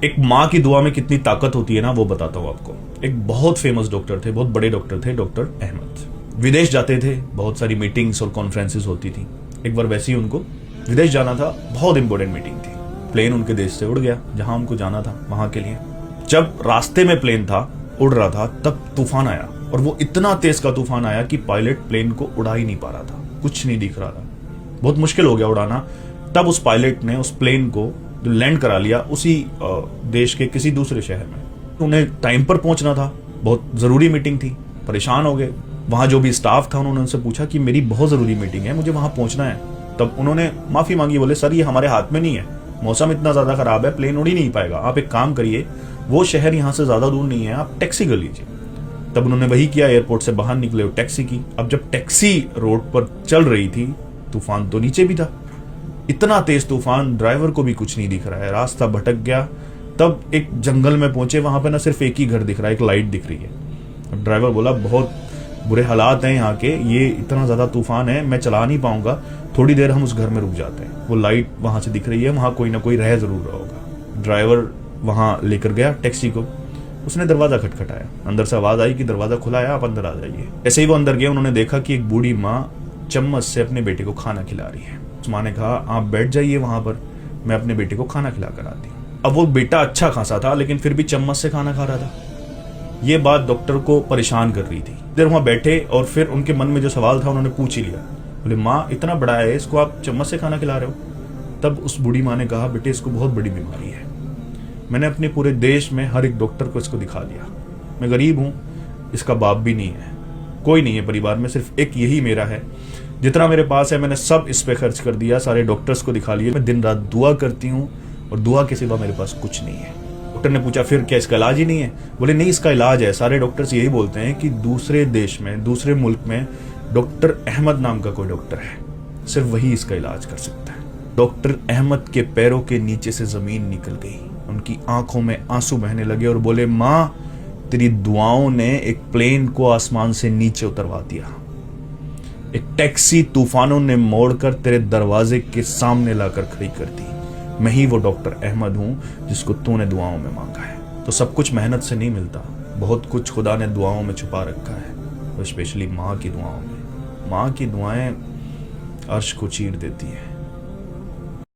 एक माँ की दुआ में कितनी ताकत होती है ना, वो बताता हूँ आपको। एक बहुत फेमस डॉक्टर थे, बहुत बड़े डॉक्टर थे, डॉक्टर अहमद। विदेश जाते थे, बहुत सारी मीटिंग्स और कॉन्फ्रेंसेस होती थी। एक बार वैसे ही उनको विदेश जाना था, बहुत इंपॉर्टेंट मीटिंग थी। प्लेन उनके देश से उड़ गया जहां उनको जाना था, वहां के लिए। जब रास्ते में प्लेन था, उड़ रहा था, तब तूफान आया, और वो इतना तेज का तूफान आया कि पायलट प्लेन को उड़ा ही नहीं पा रहा था, कुछ नहीं दिख रहा था, बहुत मुश्किल हो गया उड़ाना। तब उस पायलट ने उस प्लेन को लैंड करा लिया उसी देश के किसी दूसरे शहर में। उन्हें टाइम पर पहुंचना था, बहुत जरूरी मीटिंग थी, परेशान हो गए। वहां जो भी स्टाफ था उन्होंने उनसे पूछा कि मेरी बहुत जरूरी मीटिंग है, मुझे वहां पहुंचना है। तब उन्होंने माफी मांगी, बोले सर ये हमारे हाथ में नहीं है, मौसम इतना ज्यादा खराब है, प्लेन उड़ ही नहीं पाएगा, आप एक काम करिए, वो शहर यहाँ से ज्यादा दूर नहीं है, आप टैक्सी कर लीजिए। तब उन्होंने वही किया, एयरपोर्ट से बाहर निकले और टैक्सी की। अब जब टैक्सी रोड पर चल रही थी, तूफान तो नीचे भी था, इतना तेज तूफान, ड्राइवर को भी कुछ नहीं दिख रहा है, रास्ता भटक गया। तब एक जंगल में पहुंचे, वहां पे ना सिर्फ एक ही घर दिख रहा है, एक लाइट दिख रही है। अब ड्राइवर बोला बहुत बुरे हालात हैं यहाँ के, ये इतना ज्यादा तूफान है, मैं चला नहीं पाऊंगा, थोड़ी देर हम उस घर में रुक जाते हैं, वो लाइट वहां से दिख रही है, वहां कोई ना कोई रह जरूर रहा होगा। ड्राइवर वहां लेकर गया टैक्सी को, उसने दरवाजा खटखटाया, अंदर से आवाज आई कि दरवाजा खुला है, आप अंदर आ जाइए। ऐसे ही वो अंदर गए, उन्होंने देखा कि एक बूढ़ी माँ चम्मच से अपने बेटे को खाना खिला रही है। उस माँ ने कहा आप बैठ जाइए वहां पर, मैं अपने बेटे को खाना खिला कर आती हूँ। अब वो बेटा अच्छा खासा था, लेकिन फिर भी चम्मच से खाना खा रहा था। ये बात डॉक्टर को परेशान कर रही थी। देर वहां बैठे और फिर उनके मन में जो सवाल था उन्होंने पूछ ही लिया, बोले माँ इतना बड़ा है, इसको आप चम्मच से खाना खिला रहे हो? तब उस बूढ़ी माँ ने कहा बेटे इसको बहुत बड़ी बीमारी है, मैंने अपने पूरे देश में हर एक डॉक्टर को इसको दिखा दिया, मैं गरीब हूं, इसका बाप भी नहीं है, कोई नहीं है परिवार में, सिर्फ एक यही मेरा है, जितना मेरे पास है मैंने सब इस पे खर्च कर दिया, सारे डॉक्टर्स को दिखा लिए, मैं दिन रात दुआ करती हूँ और दुआ के सिवा मेरे पास कुछ नहीं है। डॉक्टर ने पूछा फिर क्या इसका इलाज ही नहीं है? बोले नहीं इसका इलाज है, सारे डॉक्टर्स यही बोलते हैं कि दूसरे देश में, दूसरे मुल्क में डॉक्टर अहमद नाम का कोई डॉक्टर है, सिर्फ वही इसका इलाज कर सकता है। डॉक्टर अहमद के पैरों के नीचे से जमीन निकल गई, उनकी आंखों में आंसू बहने लगे और बोले माँ तेरी दुआओं ने एक प्लेन को आसमान से नीचे उतरवा दिया, एक टैक्सी तूफानों ने मोड़कर तेरे दरवाजे के सामने लाकर खड़ी कर दी, मैं ही वो डॉक्टर अहमद हूं जिसको तूने दुआओं में मांगा है। तो सब कुछ मेहनत से नहीं मिलता, बहुत कुछ खुदा ने दुआओं में छुपा रखा है, और स्पेशली माँ की दुआओं में। माँ की दुआएं अर्श को चीर देती है।